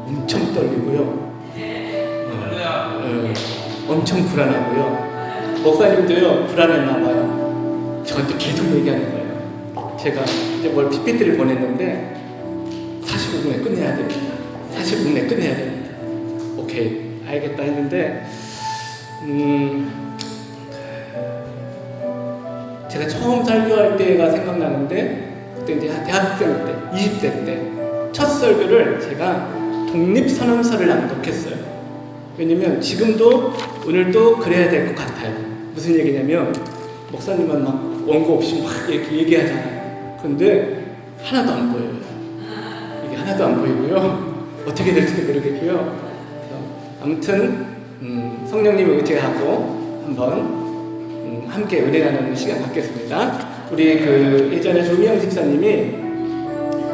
엄청 떨리고요. 엄청 불안하고요. 목사님도요, 불안했나봐요. 저한테 계속 얘기하는 거예요. 제가 이제 뭘 PPT를 보냈는데 45분에 끝내야 됩니다. 45분에 끝내야 됩니다. 오케이, 알겠다 했는데 제가 처음 설교할 때가 생각나는데, 그때 이제 대학생 때, 20대 때 첫 설교를 제가 독립선언서를 낭독했어요. 왜냐면 지금도 오늘도 그래야 될 것 같아요. 무슨 얘기냐면, 목사님은 막 원고 없이 막 이렇게 얘기하잖아요. 그런데 하나도 안 보여요. 이게 하나도 안 보이고요. 어떻게 될지도 모르겠고요. 아무튼 성령님을 의지하고 한번 함께 은혜 나누는 시간 갖겠습니다. 우리 그 예전에 조미영 집사님이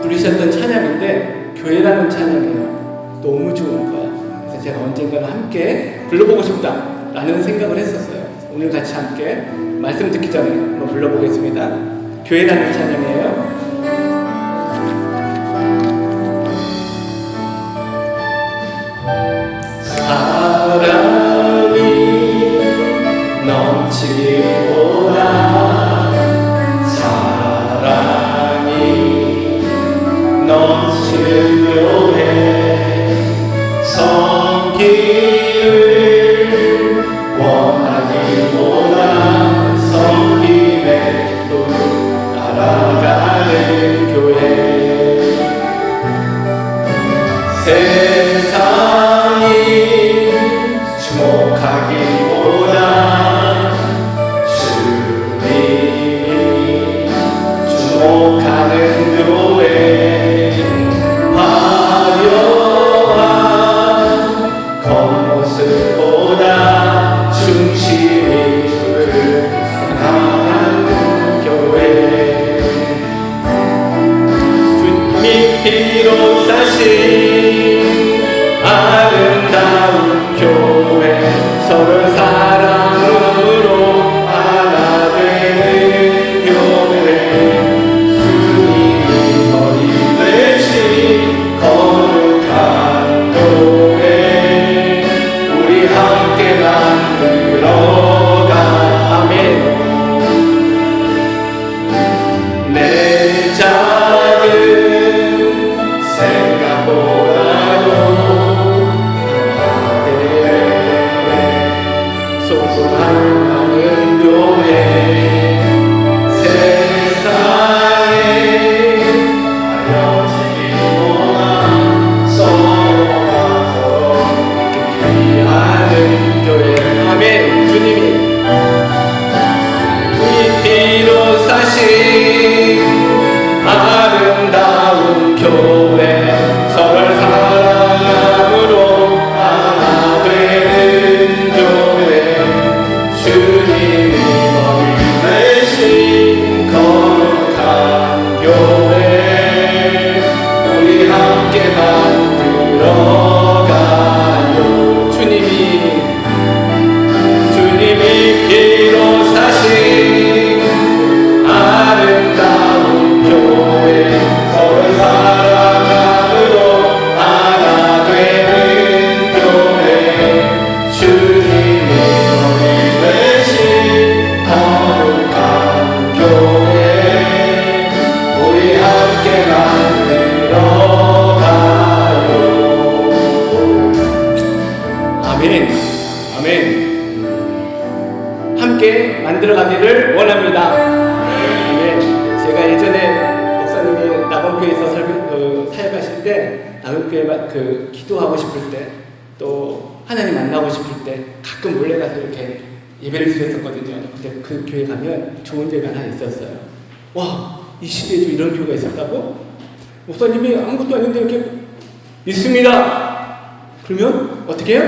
부르셨던 찬양인데 교회라는 찬양이에요. 너무 좋은 거야. 그래서 제가 언젠가는 함께 불러보고 싶다라는 생각을 했었어요. 오늘 같이 함께 말씀 듣기 전에 한번 불러보겠습니다. 교회라는 찬양이에요. 사랑이 넘치기보다 사랑이 넘치는 교회 섬기를 원하기보다 섬김에 또 따라가는 교회 세상이 주목하기보다 주님이 주목하는 교회 화려한 겉모습보다 중심이 향하는 교회 주님이 피로 사신 아름다운 교회 서로 사랑으로 하나 되는 교회 주님이 머리 되신 거룩한 교회 우리 함께 만들어가 아멘. 내 작은 생각보다도 소중한 많은 교회 세상에 알려지기보다 서로가 귀하는 교회 아멘. 주님이 우리 피로 사신 아름다운 교회 서로를 사랑함으로 하나 되는 교회 주님이 머리 되신 거룩한 교회 우리 함께 만들어가요. 주님이 피로 사신 아름다운 교회 서로 사랑함으로 하나 되는 교회 주님이 머리 되신 거룩한 교회 우리 함께 만들어가요. 아멘. 아멘. 함께 만들어가기를 원합니다. 아멘. 제가 예전에 목사님이 낙원교회에서 사역하실 때 낙원교회 기도하고 싶을 때 또 하나님 만나고 싶을 때 가끔 몰래 가서 이렇게 예배를 드렸었거든요. 근데 그 교회 가면 좋은 데가 하나 있었어요. 와, 이 시대에도 이런 교회가 있었다고? 목사님이 아무것도 아닌데 이렇게 믿습니다. 그러면 어떻게 해요?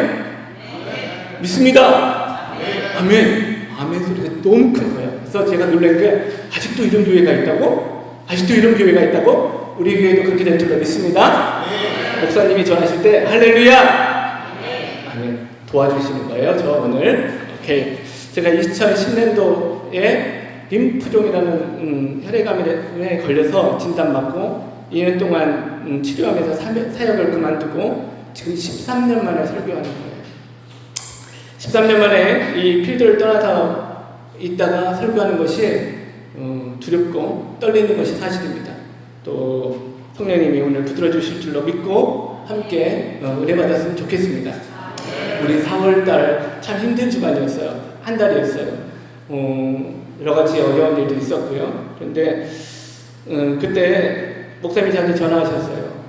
믿습니다. 아멘. 아멘 소리가 너무 큰 거예요. 그래서 제가 놀란 게 아직도 이런 교회가 있다고? 아직도 이런 교회가 있다고? 우리 교회도 그렇게 될 줄 믿습니다. 목사님이 전하실 때 할렐루야. 도와주시는 거예요. 저 오늘 오케이. 제가 2010년도에 림프종이라는 혈액암에 걸려서 진단받고 2년 동안 치료하면서 사역을 그만두고 지금 13년 만에 설교하는 거예요. 13년 만에 이 필드를 떠나서 있다가 설교하는 것이 두렵고 떨리는 것이 사실입니다. 또 성령님이 오늘 붙들어 주실 줄로 믿고 함께 은혜 받았으면 좋겠습니다. 우리 4월달 참 힘든 주간이었어요. 한 달이었어요. 여러 가지 어려운 일도 있었고요. 그런데 그때 목사님이 저한테 전화하셨어요.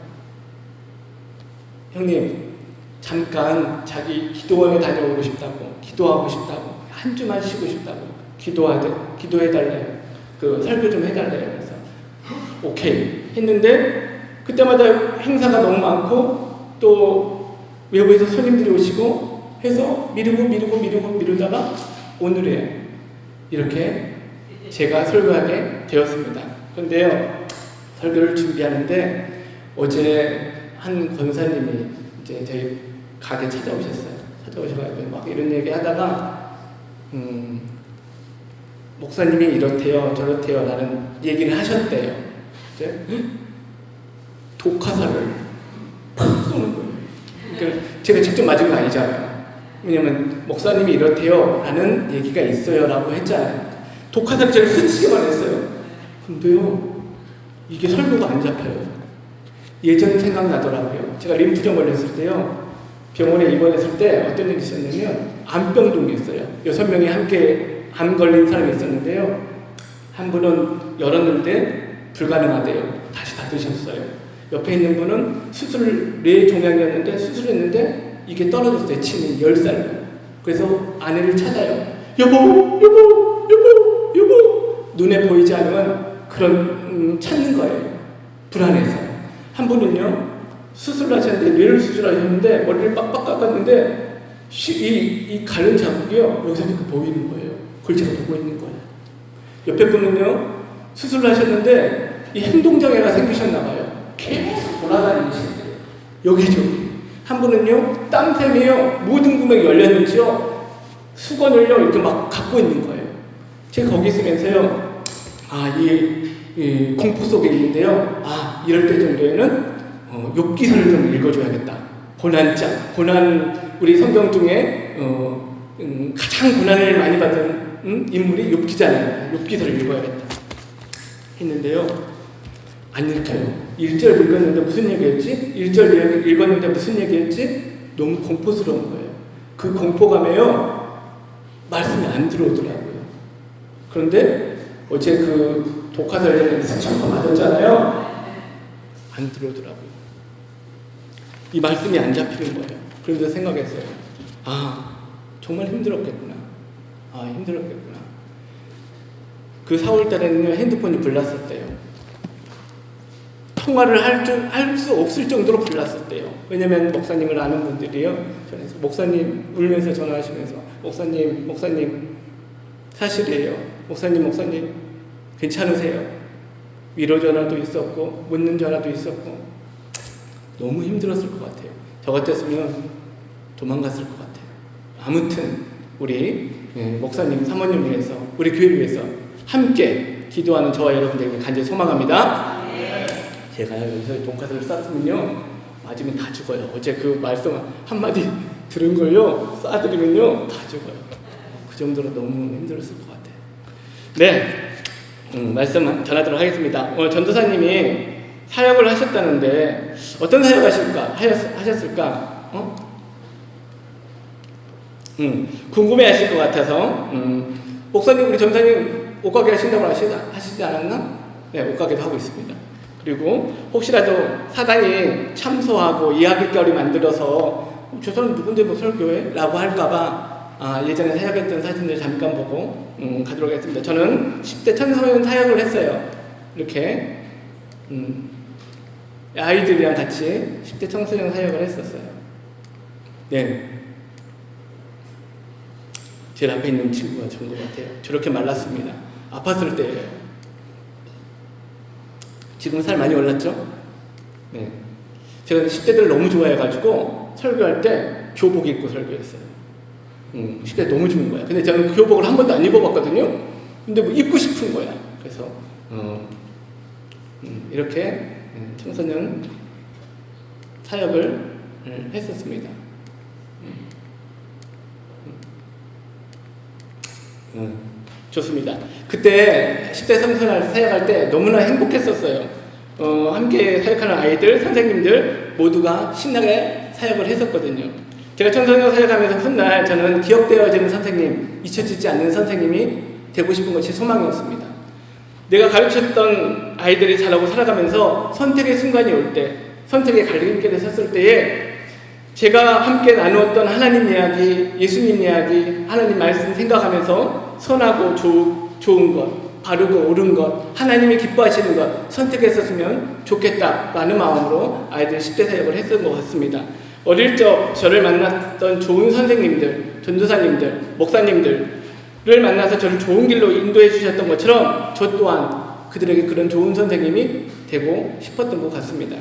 형님, 잠깐 자기 기도원에 다녀오고 싶다고, 기도하고 싶다고, 한 주만 쉬고 싶다고, 기도해달래요. 그 설교 좀 해달래요. 그래서 오케이 했는데 그때마다 행사가 너무 많고 또 외부에서 손님들이 오시고 해서 미루다가 오늘이에요. 이렇게 제가 설교하게 되었습니다. 그런데요, 설교를 준비하는데 어제 한 권사님이 이제 저희 가게 찾아오셔가지고 막 이런 얘기 하다가 목사님이 이렇대요 저렇대요 라는 얘기를 하셨대요. 이제 독화살을 팍 쏘는 거예요. 그러니까 제가 직접 맞은 거 아니잖아요. 왜냐면 목사님이 이렇대요 라는 얘기가 있어요 라고 했잖아요. 독화살을 제가 스치기만 했어요. 근데요, 이게 설교가 안 잡혀요. 예전 생각나더라고요. 제가 림프종 걸렸을 때요, 병원에 입원했을 때 어떤 일이 있었냐면 암병동이었어요. 6명이 함께 암 걸린 사람이 있었는데요, 한 분은 열었는데 불가능하대요. 다시 닫으셨어요. 옆에 있는 분은 수술 뇌종양이었는데 수술했는데 이게 떨어졌어요. 침이 10살. 그래서 아내를 찾아요. 여보 눈에 보이지 않으면 그런 찾는 거예요. 불안해서. 한 분은요, 수술을 하셨는데 뇌를 수술하셨는데 머리를 빡빡 깎았는데 이 가른 자국이요 여기서 이렇게 보이는 거예요. 그걸 제가 보고 있는 거예요. 옆에 분은요, 수술을 하셨는데 이 행동장애가 생기셨나 봐요. 계속 돌아다니시는데 여기저기. 한 분은요, 땀샘이요 모든 구멍이 열렸는지요 수건을요 이렇게 막 갖고 있는 거예요. 제가 거기 있으면서요, 이 공포 속에 있는데요, 이럴 때 정도에는 욥기서를 좀 읽어줘야겠다. 고난, 우리 성경 중에 가장 고난을 많이 받은 인물이 욥기잖아요. 욥기서를 읽어야겠다 했는데요, 안 읽혀요. 1절 읽었는데 무슨 얘기였지? 1절 읽었는데 무슨 얘기였지? 너무 공포스러운 거예요. 그 공포감에요 말씀이 안 들어오더라고요. 그런데 어제 그 독화살에 스쳐서 맞았잖아요. 안 들어오더라고요. 이 말씀이 안 잡히는 거예요. 그런데 생각했어요. 정말 힘들었겠구나. 힘들었겠구나. 그 4월 달에는요, 핸드폰이 불났었대요. 통화를 할 수 없을 정도로 불났었대요. 왜냐면 목사님을 아는 분들이요, 전에서 목사님 울면서 전화하시면서 목사님 사실이에요. 목사님 괜찮으세요? 위로 전화도 있었고 묻는 전화도 있었고 너무 힘들었을 것 같아요. 저 같았으면 도망갔을 것 같아요. 아무튼 우리 목사님 사모님 위해서, 우리 교회를 위해서 함께 기도하는 저와 여러분들에게 간절히 소망합니다. 제가 여기서 돈가스를 쌌으면요, 맞으면 다 죽어요. 어제 그 말씀 한마디 들은 걸요 쏴드리면요 다 죽어요. 그 정도로 너무 힘들었을 것 같아요. 네, 말씀 전하도록 하겠습니다. 오늘 전도사님이 사역을 하셨다는데 어떤 사역 하셨을까? 궁금해 하실 것 같아서, 목사님, 우리 전사님 옷가게 하신다고 하시지 않았나? 네, 옷가게도 하고 있습니다. 그리고 혹시라도 사단이 참소하고 이야깃거리 만들어서 저 사람 누군데 뭐 설교해? 라고 할까봐 예전에 사역했던 사진들 잠깐 보고 가도록 하겠습니다. 저는 10대 청소년 사역을 했어요. 이렇게 아이들이랑 같이 10대 청소년 사역을 했었어요. 네, 제일 앞에 있는 친구가 좋은 것 같아요. 저렇게 말랐습니다. 아팠을 때예요. 지금 살 많이 올랐죠? 네. 제가 10대들 너무 좋아해가지고 설교할 때 교복 입고 설교했어요. 10대 너무 좋은 거야. 근데 저는 교복을 한 번도 안 입어봤거든요. 근데 뭐 입고 싶은 거야. 그래서 이렇게 청소년 사역을 했었습니다. 좋습니다. 그때 10대 청소년 사역할 때 너무나 행복했었어요. 함께 사역하는 아이들, 선생님들 모두가 신나게 사역을 했었거든요. 제가 청소년 사역하면서 훗날 저는 기억되어지는 선생님, 잊혀지지 않는 선생님이 되고 싶은 것이 소망이었습니다. 내가 가르쳤던 아이들이 자라고 살아가면서 선택의 순간이 올 때, 선택의 갈림길에 섰을 때에 제가 함께 나누었던 하나님 이야기, 예수님 이야기, 하나님 말씀 생각하면서 선하고 좋은 것, 바르고 옳은 것, 하나님이 기뻐하시는 것 선택했었으면 좋겠다라는 마음으로 아이들 10대 사역을 했던 것 같습니다. 어릴 적 저를 만났던 좋은 선생님들, 전도사님들, 목사님들을 만나서 저를 좋은 길로 인도해 주셨던 것처럼 저 또한 그들에게 그런 좋은 선생님이 되고 싶었던 것 같습니다.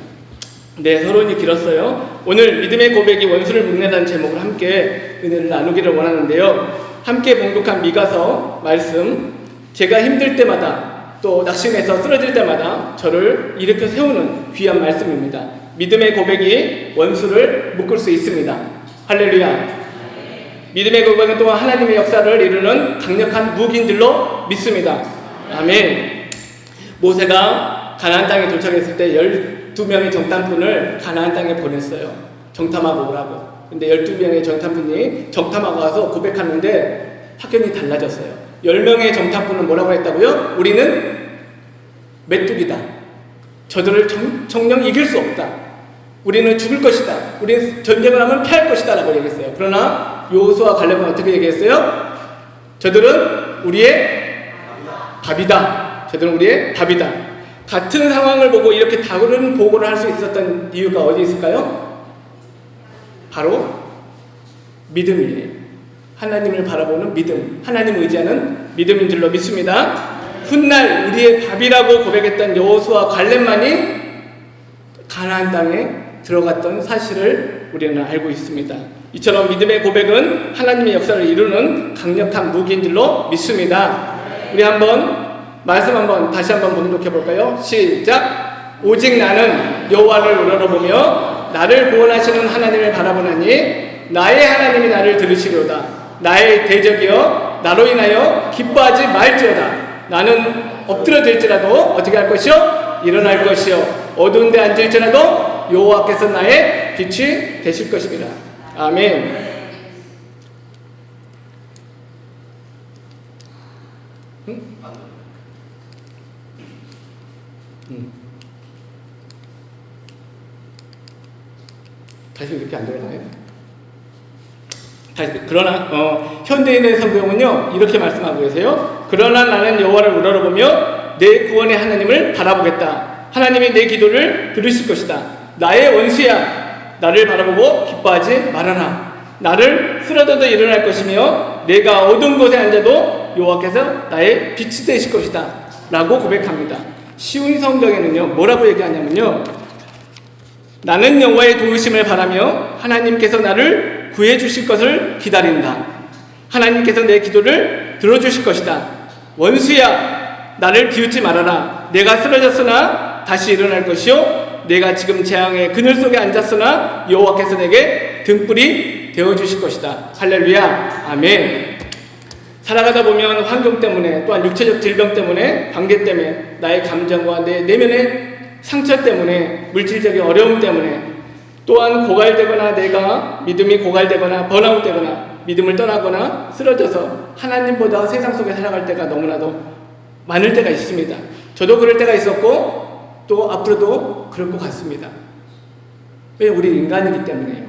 네, 서론이 길었어요. 오늘 믿음의 고백이 원수를 묶는다는 제목으로 함께 은혜를 나누기를 원하는데요. 함께 봉독한 미가서 말씀, 제가 힘들 때마다 또 낙심해서 쓰러질 때마다 저를 일으켜 세우는 귀한 말씀입니다. 믿음의 고백이 원수를 묶을 수 있습니다. 할렐루야. 믿음의 고백은 또한 하나님의 역사를 이루는 강력한 무기인들로 믿습니다. 아멘. 모세가 가나안 땅에 도착했을 때 12명의 정탐꾼을 가나안 땅에 보냈어요. 정탐하고 오라고. 근데 12명의 정탐꾼이 정탐하고 와서 고백하는데 확연히 달라졌어요. 10명의 정탐꾼은 뭐라고 했다고요? 우리는 메뚜기다. 저들을 정령 이길 수 없다. 우리는 죽을 것이다. 우리는 전쟁을 하면 패할 것이다 라고 얘기했어요. 그러나 여호수아 갈렙은 어떻게 얘기했어요? 저들은 우리의 밥이다. 저들은 우리의 밥이다. 같은 상황을 보고 이렇게 다른 보고를 할 수 있었던 이유가 어디 있을까요? 바로 믿음이에요. 하나님을 바라보는 믿음, 하나님 의지하는 믿음인 줄로 믿습니다. 훗날 우리의 밥이라고 고백했던 여호수아 갈렙만이 가나안 땅에 들어갔던 사실을 우리는 알고 있습니다. 이처럼 믿음의 고백은 하나님의 역사를 이루는 강력한 무기인 줄로 믿습니다. 우리 말씀 다시 한번 봉독해 볼까요? 시작. 오직 나는 여호와를 우러러보며 나를 구원하시는 하나님을 바라보나니 나의 하나님이 나를 들으시리로다. 나의 대적이여 나로 인하여 기뻐하지 말지어다. 나는 엎드려질지라도 어떻게 할 것이요? 일어날 것이요. 어두운 데 앉을지라도 여호와께서 나의 빛이 되실 것입니다. 아멘. 다시 이렇게 안 돌아가요? 그러나 현대인의 성경은요 이렇게 말씀하고 계세요. 그러나 나는 여호와를 우러러보며 내 구원의 하나님을 바라보겠다. 하나님이 내 기도를 들으실 것이다. 나의 원수야 나를 바라보고 기뻐하지 말아라. 나를 쓰러져도 일어날 것이며 내가 어두운 곳에 앉아도 여호와께서 나의 빛이 되실 것이다 라고 고백합니다. 쉬운 성경에는요 뭐라고 얘기하냐면요, 나는 여호와의 도우심을 바라며 하나님께서 나를 구해 주실 것을 기다린다. 하나님께서 내 기도를 들어주실 것이다. 원수야 나를 비웃지 말아라. 내가 쓰러졌으나 다시 일어날 것이요 내가 지금 재앙의 그늘 속에 앉았으나 여호와께서 내게 등불이 되어주실 것이다. 할렐루야. 아멘. 살아가다 보면 환경 때문에 또한 육체적 질병 때문에 관계 때문에 나의 감정과 내 내면의 상처 때문에 물질적인 어려움 때문에 또한 고갈되거나 내가 믿음이 고갈되거나 번아웃되거나 믿음을 떠나거나 쓰러져서 하나님보다 세상 속에 살아갈 때가 너무나도 많을 때가 있습니다. 저도 그럴 때가 있었고 또 앞으로도 그럴 것 같습니다. 왜? 우리 인간이기 때문에요.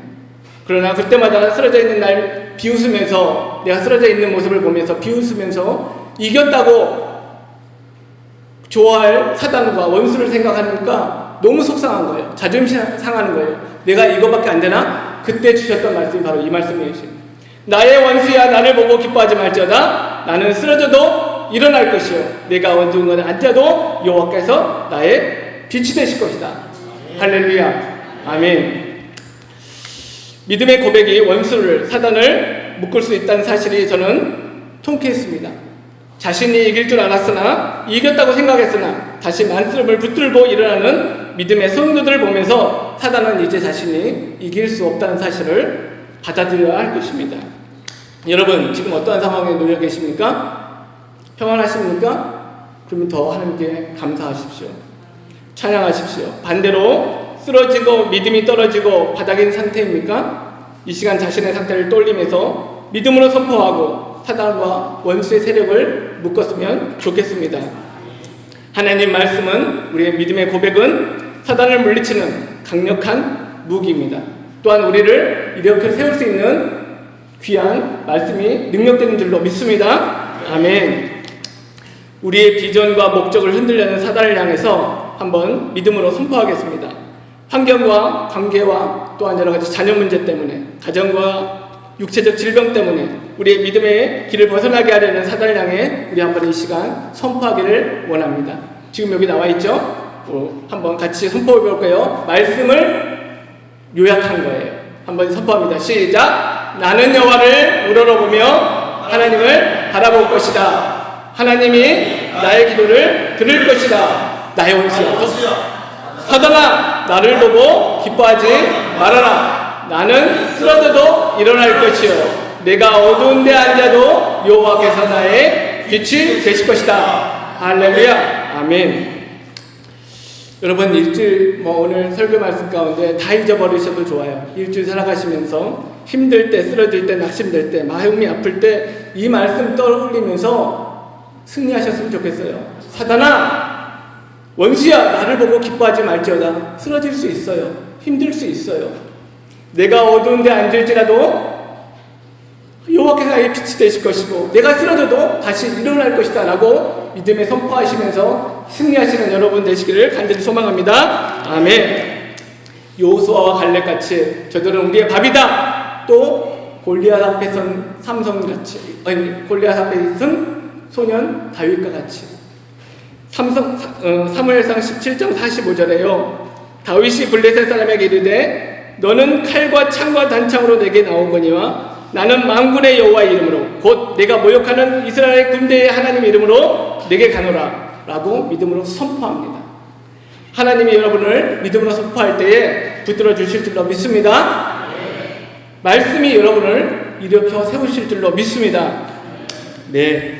그러나 그때마다 쓰러져 있는 날 비웃으면서 내가 쓰러져 있는 모습을 보면서 비웃으면서 이겼다고 좋아할 사단과 원수를 생각하니까 너무 속상한 거예요. 자존심 상하는 거예요. 내가 이거밖에 안 되나? 그때 주셨던 말씀이 바로 이 말씀이에요. 나의 원수야 나를 보고 기뻐하지 말지어다. 나는 쓰러져도 일어날 것이요 내가 어두운 곳에 앉아도 여호와께서 나의 빛이 되실 것이다. 할렐루야. 아멘. 믿음의 고백이 원수를 사단을 묶을 수 있다는 사실이 저는 통쾌했습니다. 자신이 이길 줄 알았으나 이겼다고 생각했으나 다시 만씀을 붙들고 일어나는 믿음의 성도들을 보면서 사단은 이제 자신이 이길 수 없다는 사실을 받아들여야 할 것입니다. 여러분 지금 어떠한 상황에 놓여 계십니까? 평안하십니까? 그러면 더 하나님께 감사하십시오. 찬양하십시오. 반대로 쓰러지고 믿음이 떨어지고 바닥인 상태입니까? 이 시간 자신의 상태를 떠올리면서 믿음으로 선포하고 사단과 원수의 세력을 묶었으면 좋겠습니다. 하나님 말씀은 우리의 믿음의 고백은 사단을 물리치는 강력한 무기입니다. 또한 우리를 일으켜 세울 수 있는 귀한 말씀이 능력되는 줄로 믿습니다. 아멘. 우리의 비전과 목적을 흔들려는 사단을 향해서 한번 믿음으로 선포하겠습니다. 환경과 관계와 또한 여러 가지 자녀 문제 때문에 가정과 육체적 질병 때문에 우리의 믿음의 길을 벗어나게 하려는 사단을 향해 우리 한번 이 시간 선포하기를 원합니다. 지금 여기 나와 있죠? 한번 같이 선포해 볼까요? 말씀을 요약한 거예요. 한번 선포합니다. 시작! 나는 여호와를 우러러보며 하나님을 바라볼 것이다. 하나님이 나의 기도를 들을 것이다. 나의 원수야. 사단아, 나를 보고 기뻐하지 말아라. 나는 쓰러져도 일어날 것이요 내가 어두운 데 앉아도 여호와께서 나의 빛이 되실 것이다. 할렐루야. 아멘. 여러분 일주일 오늘 설교 말씀 가운데 다 잊어버리셔도 좋아요. 일주일 살아가시면서 힘들 때, 쓰러질 때, 낙심될 때, 마음이 아플 때 이 말씀 떠올리면서 승리하셨으면 좋겠어요. 사단아, 원수야, 나를 보고 기뻐하지 말지어다. 쓰러질 수 있어요. 힘들 수 있어요. 내가 어두운 데 앉을지라도 여호와께서 나의 빛이 되실 것이고 내가 쓰러져도 다시 일어날 것이다 라고 믿음에 선포하시면서 승리하시는 여러분 되시기를 간절히 소망합니다. 아멘. 여호수아와 갈렙같이 저들은 우리의 밥이다. 또 골리앗 앞에 선 삼성같이, 골리앗 앞에 선 소년 다윗과 같이. 사무엘상 17장 45절에요. 다윗이 블레셋 사람에게 이르되 너는 칼과 창과 단창으로 내게 나오거니와 나는 만군의 여호와의 이름으로 곧 내가 모욕하는 이스라엘 군대의 하나님의 이름으로 내게 가노라 라고 믿음으로 선포합니다. 하나님이 여러분을 믿음으로 선포할 때에 붙들어 주실 줄로 믿습니다. 말씀이 여러분을 일으켜 세우실 줄로 믿습니다. 네,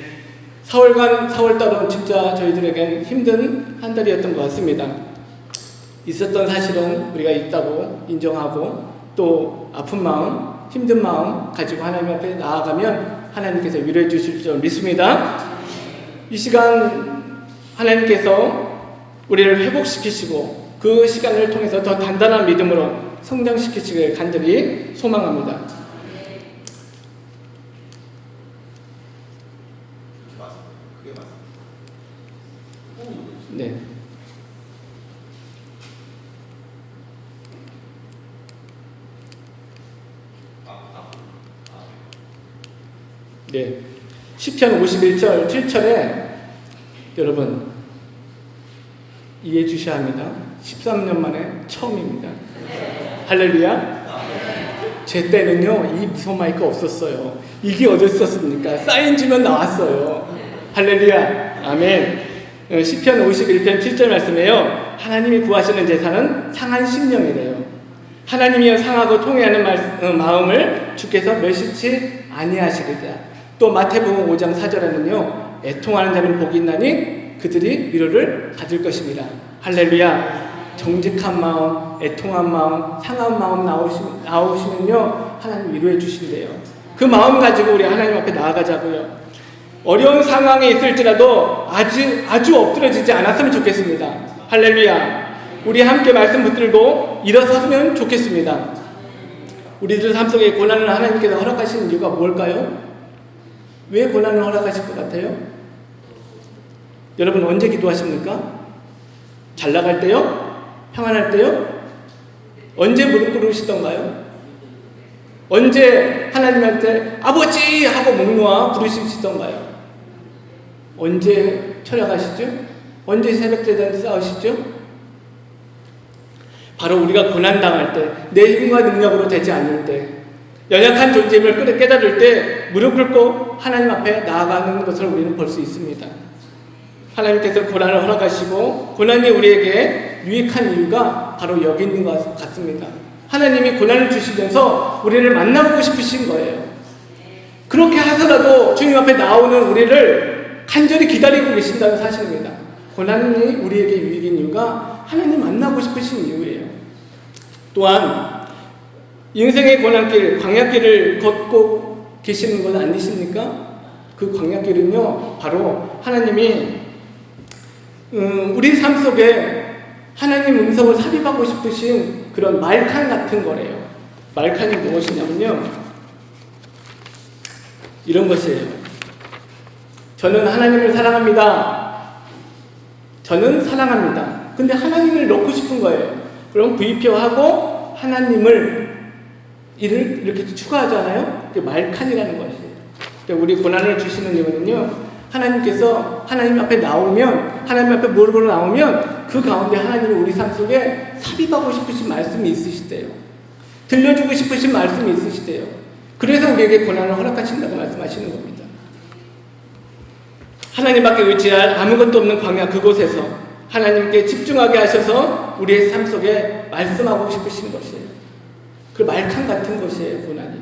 4월달은 진짜 저희들에겐 힘든 한 달이었던 것 같습니다. 있었던 사실은 우리가 있다고 인정하고 또 아픈 마음, 힘든 마음 가지고 하나님 앞에 나아가면 하나님께서 위로해 주실 줄 믿습니다. 이 시간 하나님께서 우리를 회복시키시고 그 시간을 통해서 더 단단한 믿음으로 성장시키시길 간절히 소망합니다. 네. 네. 시편 51절 7절에 여러분 이해해 주셔야 합니다. 13년 만에 처음입니다. 할렐루야. 제 때는요 이 무선 마이크 없었어요. 이게 어딨었습니까? 사인 주면 나왔어요. 할렐루야. 아멘. 시편 51편 7절 말씀에요. 하나님이 구하시는 제사는 상한 심령이래요. 하나님이여 상하고 통회하는 마음을 주께서 멸시치 아니하시리라. 또 마태복음 5장 4절에는요 애통하는 자는 복이 있나니 그들이 위로를 받을 것입니다. 할렐루야. 정직한 마음, 애통한 마음, 상한 마음 나오시면요 하나님 위로해 주신대요. 그 마음 가지고 우리 하나님 앞에 나아가자고요. 어려운 상황에 있을지라도 아주 엎드려지지 않았으면 좋겠습니다. 할렐루야. 우리 함께 말씀 붙들고 일어섰으면 좋겠습니다. 우리들 삶 속에 고난을 하나님께서 허락하시는 이유가 뭘까요? 왜 고난을 허락하실 것 같아요? 여러분 언제 기도하십니까? 잘 나갈 때요? 평안할 때요? 언제 무릎 꿇으시던가요? 언제 하나님한테 아버지 하고 목 놓아 부르시던가요? 언제 철야가시죠? 언제 새벽제단 싸우시죠? 바로 우리가 고난당할 때, 내 힘과 능력으로 되지 않을 때, 연약한 존재임을 깨달을 때 무릎 꿇고 하나님 앞에 나아가는 것을 우리는 볼 수 있습니다. 하나님께서 고난을 허락하시고 고난이 우리에게 유익한 이유가 바로 여기 있는 것 같습니다. 하나님이 고난을 주시면서 우리를 만나보고 싶으신 거예요. 그렇게 하더라도 주님 앞에 나오는 우리를 간절히 기다리고 계신다는 사실입니다. 고난이 우리에게 유익인 이유가 하나님 만나고 싶으신 이유예요. 또한 인생의 고난길, 광야길을 걷고 계시는 건 아니십니까? 그 광야길은요, 바로 하나님이 우리 삶 속에 하나님 음성을 삽입하고 싶으신 그런 말칸 같은 거래요. 말칸이 무엇이냐면요, 이런 것이에요. 저는 하나님을 사랑합니다. 저는 사랑합니다. 근데 하나님을 넣고 싶은 거예요. 그럼 V표하고 하나님을 이렇게 추가하잖아요. 그게 말칸이라는 것이에요. 우리 고난을 주시는 이유는요, 하나님께서 하나님 앞에 나오면, 하나님 앞에 무릎으로 나오면 그 가운데 하나님이 우리 삶 속에 삽입하고 싶으신 말씀이 있으시대요. 들려주고 싶으신 말씀이 있으시대요. 그래서 우리에게 고난을 허락하신다고 말씀하시는 겁니다. 하나님밖에 의지할 아무것도 없는 광야 그곳에서 하나님께 집중하게 하셔서 우리의 삶 속에 말씀하고 싶으신 것이에요. 그 말칸 같은 것이에요, 고난이.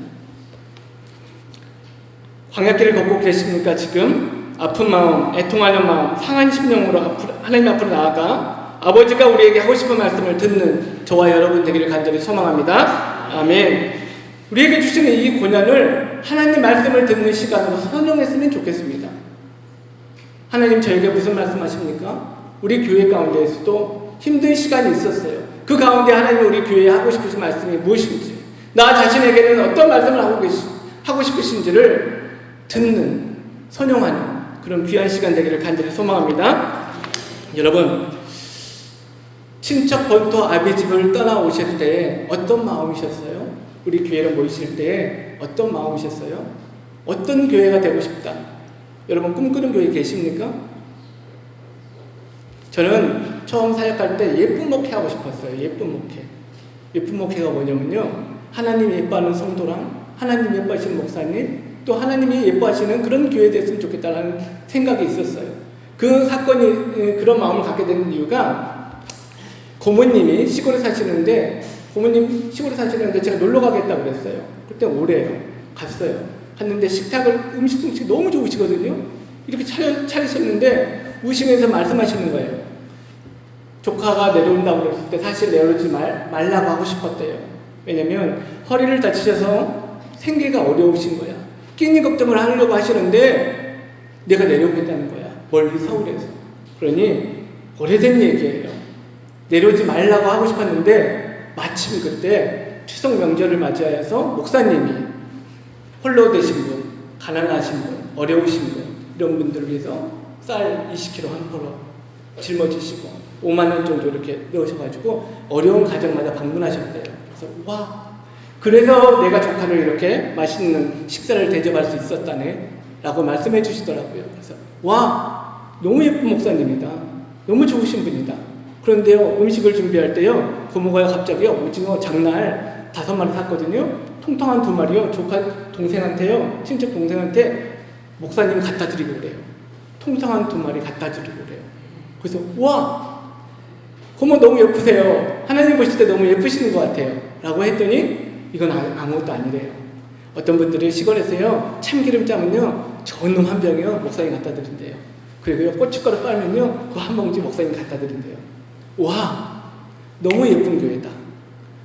광야길을 걷고 계십니까, 지금? 아픈 마음, 애통하는 마음, 상한 심령으로 하나님 앞으로 나아가 아버지가 우리에게 하고 싶은 말씀을 듣는 저와 여러분 되기를 간절히 소망합니다. 아멘. 우리에게 주시는 이 고난을 하나님 말씀을 듣는 시간으로 선용했으면 좋겠습니다. 하나님 저에게 무슨 말씀하십니까? 우리 교회 가운데에서도 힘든 시간이 있었어요. 그 가운데 하나님 우리 교회에 하고 싶으신 말씀이 무엇인지, 나 자신에게는 어떤 말씀을 하고 싶으신지를 듣는, 선용하는 그런 귀한 시간 되기를 간절히 소망합니다. 여러분, 친척 본토 아비집을 떠나오실 때 어떤 마음이셨어요? 우리 교회로 모이실 때 어떤 마음이셨어요? 어떤 교회가 되고 싶다? 여러분 꿈꾸는 교회 계십니까? 저는 처음 사역할 때 예쁜 목회 하고 싶었어요. 예쁜 목회. 예쁜 목회가 뭐냐면요, 하나님 예뻐하는 성도랑 하나님 예뻐하시는 목사님, 또 하나님이 예뻐하시는 그런 교회 됐으면 좋겠다는 생각이 있었어요. 그 사건이, 그런 마음을 갖게 된 이유가, 고모님이 시골에 사시는데 제가 놀러 가겠다고 그랬어요. 그때 올해요. 갔어요. 갔는데 음식 너무 좋으시거든요. 이렇게 차리셨는데 우시면서 말씀하시는 거예요. 조카가 내려온다고 그랬을 때 사실 내려오지 말라고 하고 싶었대요. 왜냐면 허리를 다치셔서 생계가 어려우신 거야. 끼니 걱정을 하려고 하시는데 내가 내려오겠다는 거야. 멀리 서울에서. 그러니 오래된 얘기예요. 내려오지 말라고 하고 싶었는데 마침 그때 추석 명절을 맞이해서 목사님이 홀로 되신 분, 가난하신 분, 어려우신 분, 이런 분들을 위해서 쌀 20kg 한 포로 짊어지시고 5만 원 정도 이렇게 넣으셔가지고 어려운 가정마다 방문하셨대요. 그래서 내가 조카를 이렇게 맛있는 식사를 대접할 수 있었다네 라고 말씀해 주시더라고요. 그래서 너무 예쁜 목사님이다. 너무 좋으신 분이다. 그런데요, 음식을 준비할 때요, 고모가 갑자기요, 오징어 장날 5마리 샀거든요. 통통한 2마리요, 조카 동생한테요, 친척 동생한테 목사님 갖다 드리고 그래요. 통통한 2마리 갖다 드리고 그래요. 그래서 고모 너무 예쁘세요. 하나님 보실 때 너무 예쁘시는 것 같아요. 라고 했더니 이건 아무것도 아니래요. 어떤 분들이 시골에서요, 참기름 짜면요, 저놈 한 병이요, 목사님 갖다 드린대요. 그리고요, 고춧가루 빨면요, 그거 한 봉지 목사님 갖다 드린대요. 너무 예쁜 교회다.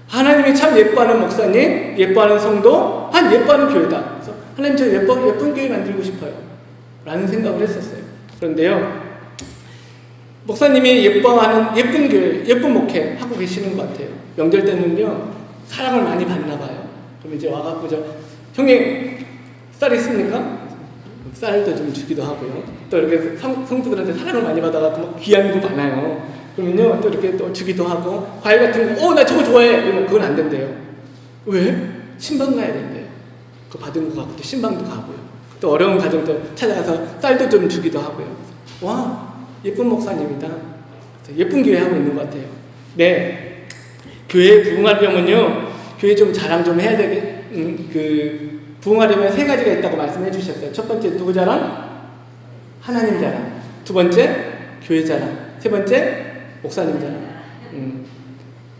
하나님이 참 예뻐하는 목사님, 예뻐하는 성도, 예뻐하는 교회다. 그래서 하나님 저 예쁜 교회 만들고 싶어요. 라는 생각을 했었어요. 그런데요, 목사님이 예뻐하는 예쁜 교회, 예쁜 목회 하고 계시는 것 같아요. 명절 때는요, 사랑을 많이 받나 봐요. 그럼 이제 와갖고 형님, 쌀 있습니까? 쌀도 좀 주기도 하고요. 또 이렇게 성도들한테 사랑을 많이 받아갖고 귀한 거 많아요. 그러면요, 또 이렇게 또 주기도 하고, 과일 같은 거, 나 저거 좋아해! 이러면 그건 안 된대요. 왜? 신방 가야 된대요. 그거 받은 거 갖고 또 신방도 가고요. 또 어려운 가정도 찾아가서 쌀도 좀 주기도 하고요. 예쁜 목사님이다. 예쁜 교회 하고 있는 것 같아요. 네. 교회에 부흥하려면요, 교회 좀 자랑 좀 해야 부흥하려면 세 가지가 있다고 말씀해 주셨어요. 첫 번째 누구 자랑? 하나님 자랑. 두 번째 교회 자랑. 세 번째 목사님 자랑.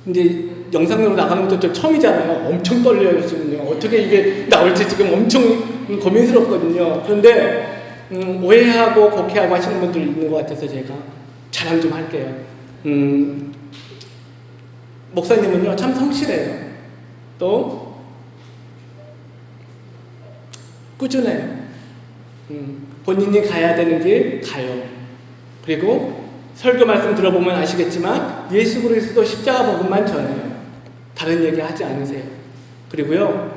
근데 영상으로 나가는 것도 저 처음이잖아요. 엄청 떨려요 지금요. 어떻게 이게 나올지 지금 엄청 고민스럽거든요. 그런데 오해하고 곡해하고 하시는 분들이 있는 것 같아서 제가 자랑 좀 할게요. 목사님은요 참 성실해요. 또 꾸준해요. 본인이 가야 되는 길 가요. 그리고 설교 말씀 들어보면 아시겠지만 예수 그리스도 십자가 복음만 전해요. 다른 얘기 하지 않으세요. 그리고요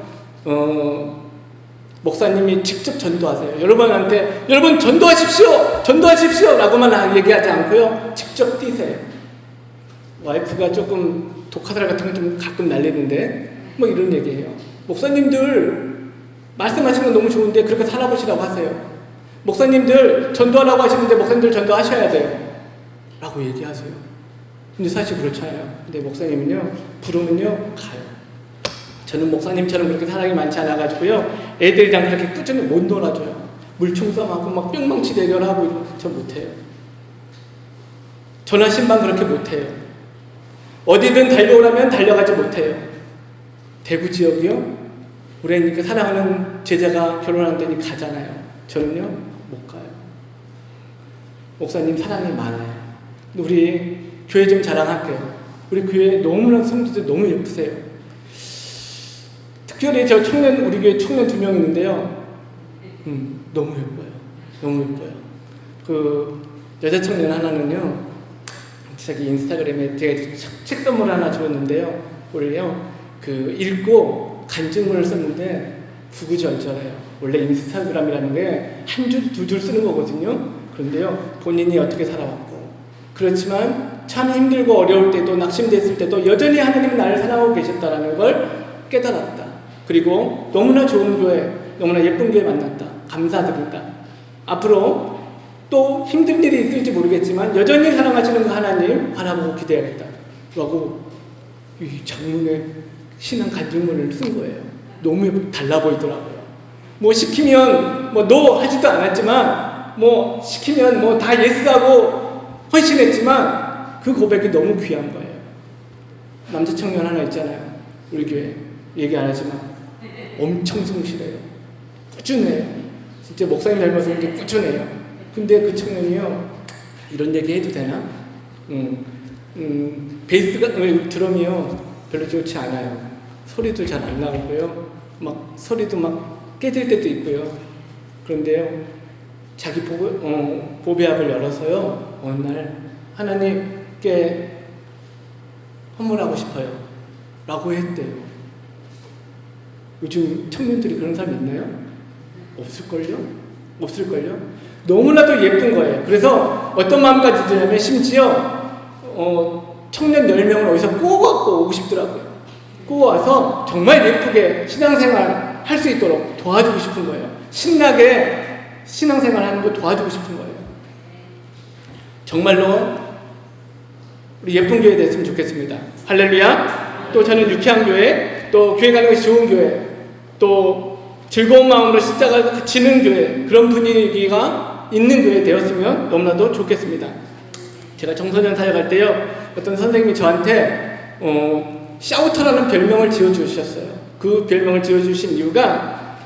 목사님이 직접 전도하세요. 여러분한테 여러분 전도하십시오! 전도하십시오! 라고만 얘기하지 않고요 직접 뛰세요. 와이프가 조금 독화살 같은 거 좀 가끔 날리는데 뭐 이런 얘기해요. 목사님들 말씀하시는 건 너무 좋은데 그렇게 살아보시라고 하세요. 목사님들 전도하라고 하시는데 목사님들 전도하셔야 돼요 라고 얘기하세요. 근데 사실 그렇잖아요. 근데 목사님은요 부르면요 가요. 저는 목사님처럼 그렇게 사랑이 많지 않아가지고요 애들이랑 그렇게 꾸준히 못 놀아줘요. 물총싸움하고 막 뿅망치 대결하고 저 못해요. 전화신방 그렇게 못해요. 어디든 달려오라면 달려가지 못해요. 대구 지역이요 우리 사랑하는 제자가 결혼한다니 가잖아요. 저는요 못 가요. 목사님 사랑이 많아요. 우리 교회 좀 자랑할게요. 우리 교회 너무나 성도들 너무 예쁘세요. 특별히 저 청년 우리 교회 청년 2명 있는데요. 너무 예뻐요. 너무 예뻐요. 그 여자 청년 하나는요. 자기 인스타그램에 제가 책 선물 하나 주었는데요. 올해요. 그 읽고 간증문을 썼는데 구구절절해요. 원래 인스타그램이라는 게 한 줄, 두 줄 쓰는 거거든요. 그런데요, 본인이 어떻게 살아왔고, 그렇지만 참 힘들고 어려울 때도 낙심됐을 때도 여전히 하나님은 나를 사랑하고 계셨다라는 걸 깨달았다. 그리고 너무나 좋은 교회, 너무나 예쁜 교회 만났다. 감사드린다. 앞으로 또 힘든 일이 있을지 모르겠지만 여전히 사랑하시는 그 하나님 바라보고 기대하겠다. 라고 이 장문의 신앙 간증문을 쓴 거예요. 너무 달라 보이더라고요. 뭐 시키면 뭐 노 하지도 않았지만 뭐 시키면 뭐 다 예스하고 헌신했지만 그 고백이 너무 귀한 거예요. 남자 청년 하나 있잖아요. 우리 교회 얘기 안 하지만 엄청 성실해요. 꾸준해요. 진짜 목사님 닮아서 이렇게 꾸준해요. 근데 그 청년이요 이런 얘기 해도 되나? 베이스가 드럼이요 별로 좋지 않아요. 소리도 잘 안 나오고요. 막 소리도 막 깨질 때도 있고요. 그런데요, 자기 보배압을 열어서요, 어느 날 하나님께 헌물하고 싶어요. 라고 했대요. 요즘 청년들이 그런 사람 있나요? 없을걸요? 없을걸요? 너무나도 예쁜 거예요. 그래서 어떤 마음까지 드냐면 심지어 청년 10명을 어디서 꼬아갖고 오고 싶더라고요. 꼬아서 정말 예쁘게 신앙생활 할 수 있도록 도와주고 싶은 거예요. 신나게 신앙생활 하는 거 도와주고 싶은 거예요. 정말로 우리 예쁜 교회 됐으면 좋겠습니다. 할렐루야. 또 저는 유쾌한 교회, 또 교회 가는 것이 좋은 교회, 또 즐거운 마음으로 십자가 지는 교회, 그런 분위기가 있는 교회 되었으면 너무나도 좋겠습니다. 제가 청소년 사역할 때요, 어떤 선생님이 저한테 샤우터라는 별명을 지어주셨어요. 그 별명을 지어주신 이유가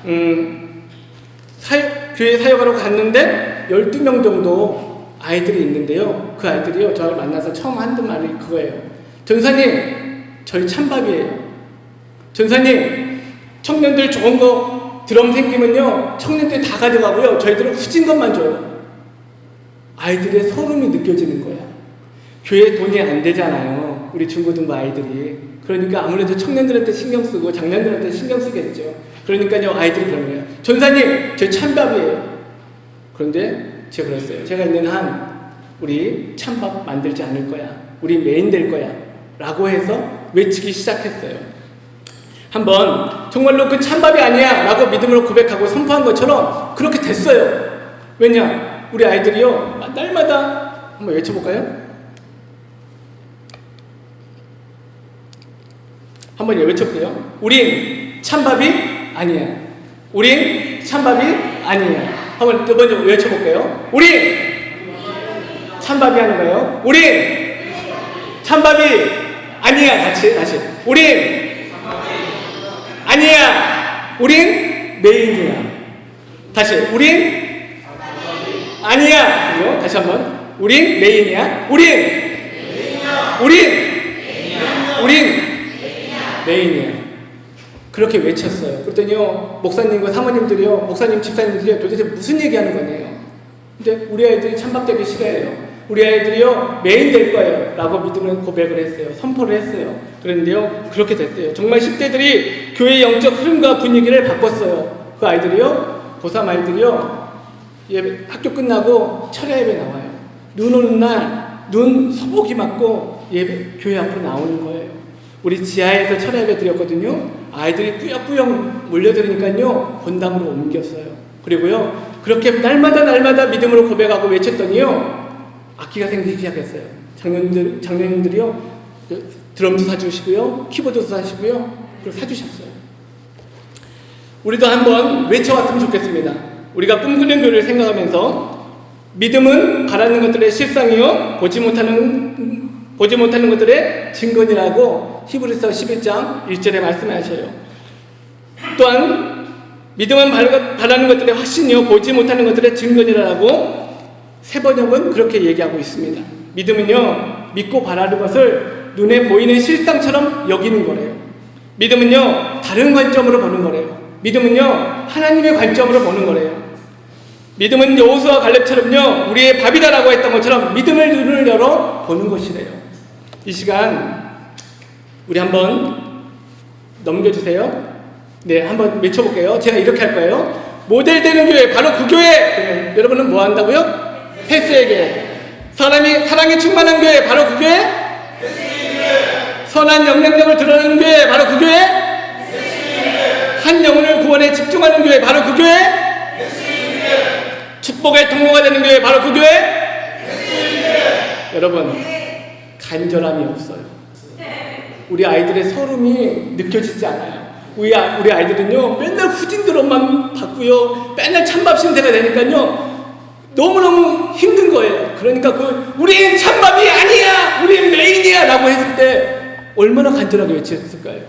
교회 사역하러 갔는데 12명 정도 아이들이 있는데요. 그 아이들이요, 저를 만나서 처음 하는 말이 그거예요. 전사님, 저희 찬밥이에요. 전사님, 청년들 좋은 거 드럼 생기면요, 청년들이 다 가져가고요, 저희들은 후진 것만 줘요. 아이들의 서름이 느껴지는 거야. 교회에 돈이 안 되잖아요, 우리 중고등부 아이들이. 그러니까 아무래도 청년들한테 신경 쓰고 장년들한테 신경 쓰겠죠. 그러니까요, 아이들이 그런 거예요. 전사님, 저 찬밥이에요. 그런데 제가 그랬어요. 제가 있는 한 우리 찬밥 만들지 않을 거야. 우리 메인 될 거야. 라고 해서 외치기 시작했어요. 한번 정말로 그 찬밥이 아니야 라고 믿음으로 고백하고 선포한 것처럼 그렇게 됐어요. 왜냐? 우리 아이들이요, 날마다 한번 외쳐볼까요? 한번 외쳐볼게요. 우린 찬밥이 아니야. 우린 찬밥이 아니야. 한번 먼저 외쳐볼게요. 우린 찬밥이 아닌 거예요. 우린 찬밥이 아니야. 다시. 우린 아니야. 우린 메인이야. 다시. 우린 아니야. 그리고 다시 한번. 우린 메인이야. 우린 메인이야. 그렇게 외쳤어요. 그랬더니요, 목사님과 사모님들이요, 목사님, 집사님들이요, 도대체 무슨 얘기하는 거네요. 근데 우리 아이들이 찬밥 되기 싫어해요. 우리 아이들이요, 메인 될 거예요. 라고 믿음을 고백을 했어요. 선포를 했어요. 그런데요, 그렇게 됐어요. 정말 10대들이 교회의 영적 흐름과 분위기를 바꿨어요. 그 아이들이요, 고3 아이들이요, 학교 끝나고 철야 예배 나와요. 눈 오는 날, 눈 소복이 맞고 교회 앞으로 나오는 거예요. 우리 지하에서 철야 예배 드렸거든요. 아이들이 꾸역꾸역 몰려들으니까요, 본당으로 옮겼어요. 그리고요, 그렇게 날마다 믿음으로 고백하고 외쳤더니요, 악기가 생기기 시작했어요. 장로님들이요, 드럼도 사주시고요, 키보드도 사주시고요, 그리고 사주셨어요. 우리도 한번 외쳐왔으면 좋겠습니다. 우리가 꿈꾸는 교회를 생각하면서, 믿음은 바라는 것들의 실상이요, 보지 못하는 것들의 증거니라고 히브리서 11장 1절에 말씀하셔요. 또한 믿음은 바라는 것들의 확신이요, 보지 못하는 것들의 증거니라고 세번역은 그렇게 얘기하고 있습니다. 믿음은요, 믿고 바라는 것을 눈에 보이는 실상처럼 여기는 거래요. 믿음은요, 다른 관점으로 보는 거래요. 믿음은요, 하나님의 관점으로 보는 거래요. 믿음은 여호수아 갈렙처럼요, 우리의 밥이다라고 했던 것처럼 믿음의 눈을 열어 보는 것이래요. 이 시간 우리 한번 넘겨주세요. 네, 한번 외쳐볼게요. 제가 이렇게 할 거예요. 모델 되는 교회, 바로 그 교회. 여러분은 뭐 한다고요? 패스에게. 사랑이 충만한 교회, 바로 그 교회? 선한 영향력을 드러내는 교회, 바로 그 교회? 한 영혼을 구원에 집중하는 교회, 바로 그 교회? 축복의 통로가 되는 교회, 바로 그 교회? 여러분, 간절함이 없어요. 우리 아이들의 서름이 느껴지지 않아요. 우리 아이들은요, 맨날 후진 드럼만 받고요, 맨날 찬밥 신세가 되니까요, 너무너무 힘든 거예요. 그러니까 우린 찬밥이 아니야! 우린 메인이야! 라고 했을 때 얼마나 간절하게 외쳤을까요?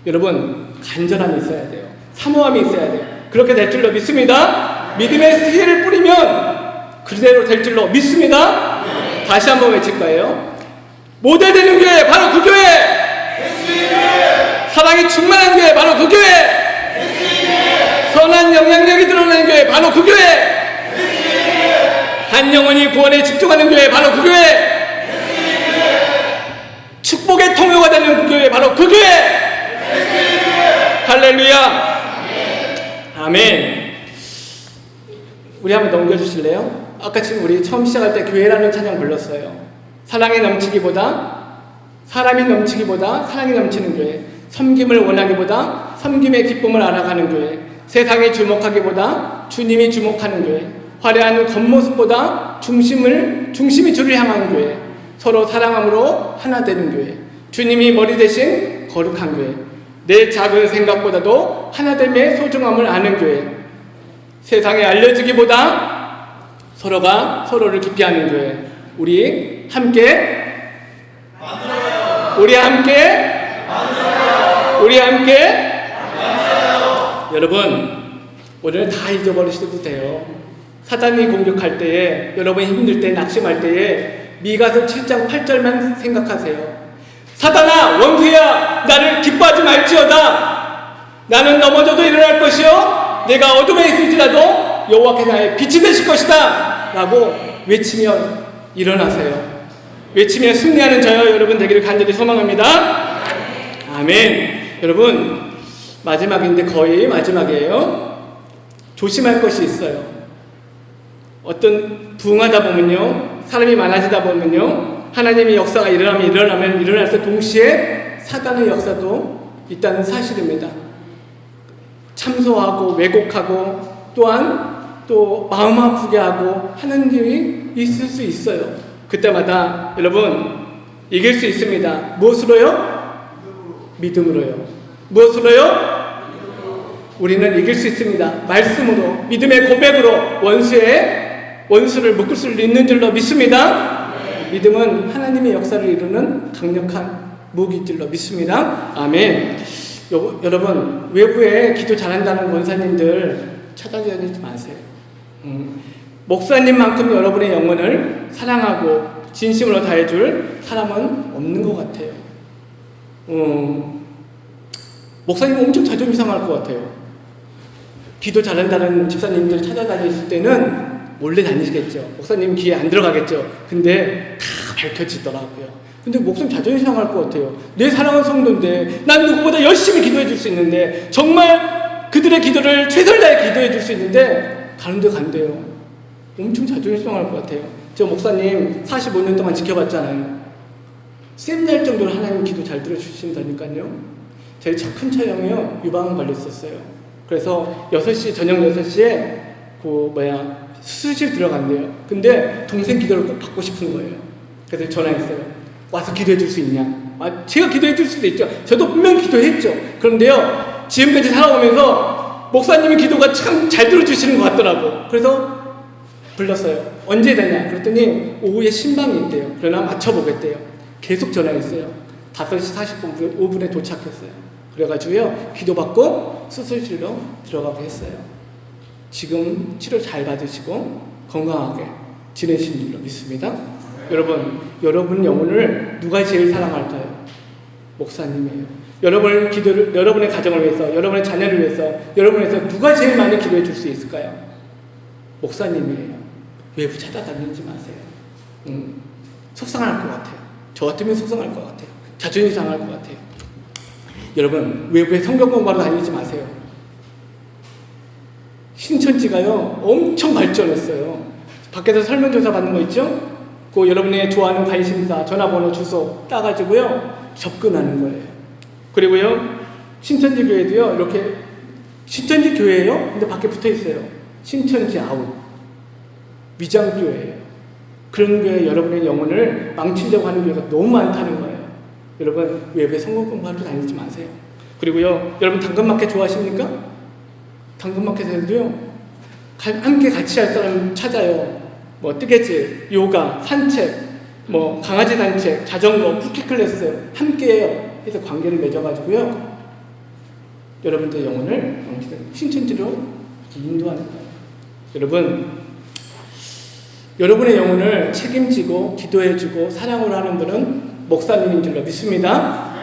여러분, 간절함이 있어야 돼요. 사모함이 있어야 돼요. 그렇게 될 줄로 믿습니다. 믿음의 씨를 뿌리면 그대로 될 줄로 믿습니다. 다시 한번 외칠 거예요. 모델 되는 교회, 바로 그 교회! 사랑이 충만한 교회, 바로 그 교회! 선한 영향력이 드러나는 교회, 바로 그 교회! 한 영혼이 구원에 집중하는 교회, 바로 그 교회! 축복의 통로가 되는 그 교회, 바로 그 교회! 할렐루야! 아멘. 우리 한번 넘겨주실래요? 아까 지금 우리 처음 시작할 때 교회라는 찬양 불렀어요. 사랑이 넘치기보다 사람이 넘치기보다 사랑이 넘치는 교회, 섬김을 원하기보다 섬김의 기쁨을 알아가는 교회, 세상이 주목하기보다 주님이 주목하는 교회, 화려한 겉모습보다 중심이 주를 향하는 교회, 서로 사랑함으로 하나 되는 교회, 주님이 머리 대신 거룩한 교회, 내 작은 생각보다도 하나됨의 소중함을 아는 교회, 세상에 알려지기보다 서로가 서로를 깊이 아는 교회. 우리 함께 여러분, 오늘 다 잊어버리셔도 돼요. 사단이 공격할 때에, 여러분이 힘들 때, 낙심할 때에 미가서 7장 8절만 생각하세요. 사단아, 원수야, 나를 기뻐하지 말지어다. 나는 넘어져도 일어날 것이요, 내가 어둠에 있을지라도 여호와께서 나의 빛이 되실 것이다 라고 외치면 일어나세요. 외치면 승리하는 저요 여러분 되기를 간절히 소망합니다. 아멘. 여러분, 마지막인데 거의 마지막이에요. 조심할 것이 있어요. 어떤 부흥하다 보면요, 사람이 많아지다 보면요, 하나님의 역사가 일어나면 일어날 때 동시에 사단의 역사도 있다는 사실입니다. 참소하고 왜곡하고 또한 또 마음 아프게 하고 하는 일이 있을 수 있어요. 그때마다 여러분 이길 수 있습니다. 무엇으로요? 믿음으로요. 무엇으로요? 우리는 이길 수 있습니다. 말씀으로, 믿음의 고백으로 원수를 묶을 수 있는 줄로 믿습니다. 믿음은 하나님의 역사를 이루는 강력한 무기인 줄로 믿습니다. 아멘. 여러분, 외부에 기도 잘한다는 권사님들 찾아다니지 마세요. 목사님만큼 여러분의 영혼을 사랑하고 진심으로 다해줄 사람은 없는 것 같아요. 목사님 엄청 자존심 상할 것 같아요. 기도 잘한다는 집사님들 찾아다니실 때는 몰래 다니시겠죠. 목사님 귀에 안 들어가겠죠. 근데 다 밝혀지더라고요. 근데 목사님 자존심 상할 것 같아요. 내 사랑하는 성도인데, 난 누구보다 열심히 기도해 줄 수 있는데, 정말 그들의 기도를 최선을 다해 기도해 줄 수 있는데 가는 데 간대요. 엄청 자존심 상할 것 같아요. 저 목사님 45년 동안 지켜봤잖아요. 쌤날 정도로 하나님 기도 잘 들어주신다니까요. 저희 큰 처형이요, 유방암 걸렸었어요. 그래서 6시, 저녁 6시에 수술실 들어간대요. 근데 동생 기도를 꼭 받고 싶은 거예요. 그래서 전화했어요. 와서 기도해 줄 수 있냐? 제가 기도해 줄 수도 있죠. 저도 분명히 기도했죠. 그런데요, 지금까지 살아오면서 목사님의 기도가 참 잘 들어주시는 것 같더라고. 그래서 불렀어요. 언제 되냐? 그랬더니 오후에 신방이 있대요. 그러나 맞춰보겠대요. 계속 전화했어요. 5시 45분에 도착했어요. 그래가지고요, 기도받고 수술실로 들어가게 했어요. 지금 치료 잘 받으시고 건강하게 지내신 줄로 믿습니다. 여러분 영혼을 누가 제일 사랑할까요? 목사님이에요. 여러분의 가정을 위해서, 여러분의 자녀를 위해서, 여러분을 위해서 누가 제일 많이 기도해 줄 수 있을까요? 목사님이에요. 외부 찾아다니지 마세요. 속상할 것 같아요. 저 같으면 속상할 것 같아요. 자존심 상할 것 같아요. 여러분, 외부에 성경 공부하러 다니지 마세요. 신천지가요, 엄청 발전했어요. 밖에서 설문조사 받는 거 있죠? 그 여러분의 좋아하는 관심사, 전화번호, 주소 따가지고요, 접근하는 거예요. 그리고요, 신천지 교회도요, 이렇게, 신천지 교회예요? 근데 밖에 붙어 있어요. 신천지 아웃. 위장교회예요. 그런 교회 여러분의 영혼을 망치려고 하는 교회가 너무 많다는 거예요. 여러분, 외부에 성경 공부하러 다니지 마세요. 그리고요, 여러분 당근마켓 좋아하십니까? 당근마켓에서도요, 함께 같이 할 사람 찾아요. 뜨개질, 요가, 산책, 강아지 산책, 자전거, 쿠키 클래스 함께해요. 해서 관계를 맺어가지고요, 여러분들의 영혼을 신천지로 인도하는 거예요. 여러분, 여러분의 영혼을 책임지고 기도해주고 사랑으로 하는 분은 목사님인 줄로 믿습니다.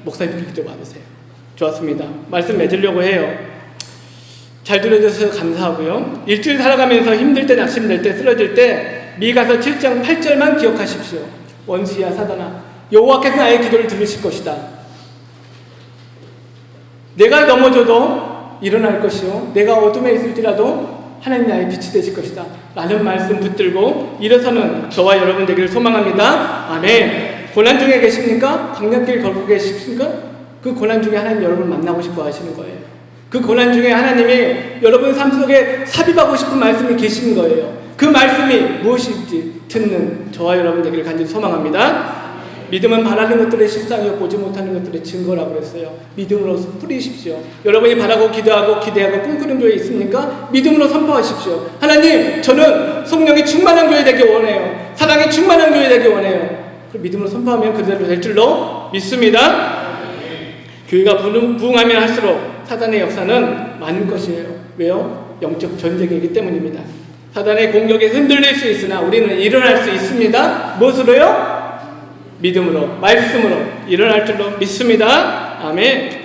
목사님께 기도 받으세요. 좋았습니다. 말씀 맺으려고 해요. 잘 들어주셔서 감사하고요. 일주일 살아가면서 힘들 때, 낙심될 때, 쓰러질 때 미가서 7장 8절만 기억하십시오. 원수야 사단아, 여호와께서 나의 기도를 들으실 것이다. 내가 넘어져도 일어날 것이요, 내가 어둠에 있을지라도 하나님 나의 빛이 되실 것이다 라는 말씀 붙들고 일어서는 저와 여러분 되기를 소망합니다. 아멘. 고난 중에 계십니까? 광야길 걸고 계십니까? 그 고난 중에 하나님 여러분 만나고 싶어 하시는 거예요. 그 고난 중에 하나님이 여러분 삶 속에 삽입하고 싶은 말씀이 계신 거예요. 그 말씀이 무엇일지 듣는 저와 여러분 되기를 간절히 소망합니다. 믿음은 바라는 것들의 실상이요 보지 못하는 것들의 증거라고 했어요. 믿음으로 뿌리십시오. 여러분이 바라고 기도하고 기대하고 꿈꾸는 교회 있습니까? 믿음으로 선포하십시오. 하나님, 저는 성령이 충만한 교회 되기 원해요. 사랑이 충만한 교회 되기 원해요. 믿음으로 선포하면 그대로 될 줄로 믿습니다. 교회가 부흥하면 할수록 사단의 역사는 많을 것이에요. 왜요? 영적 전쟁이기 때문입니다. 사단의 공격에 흔들릴 수 있으나 우리는 일어날 수 있습니다. 무엇으로요? 믿음으로, 말씀으로 일어날 줄로 믿습니다. 아멘.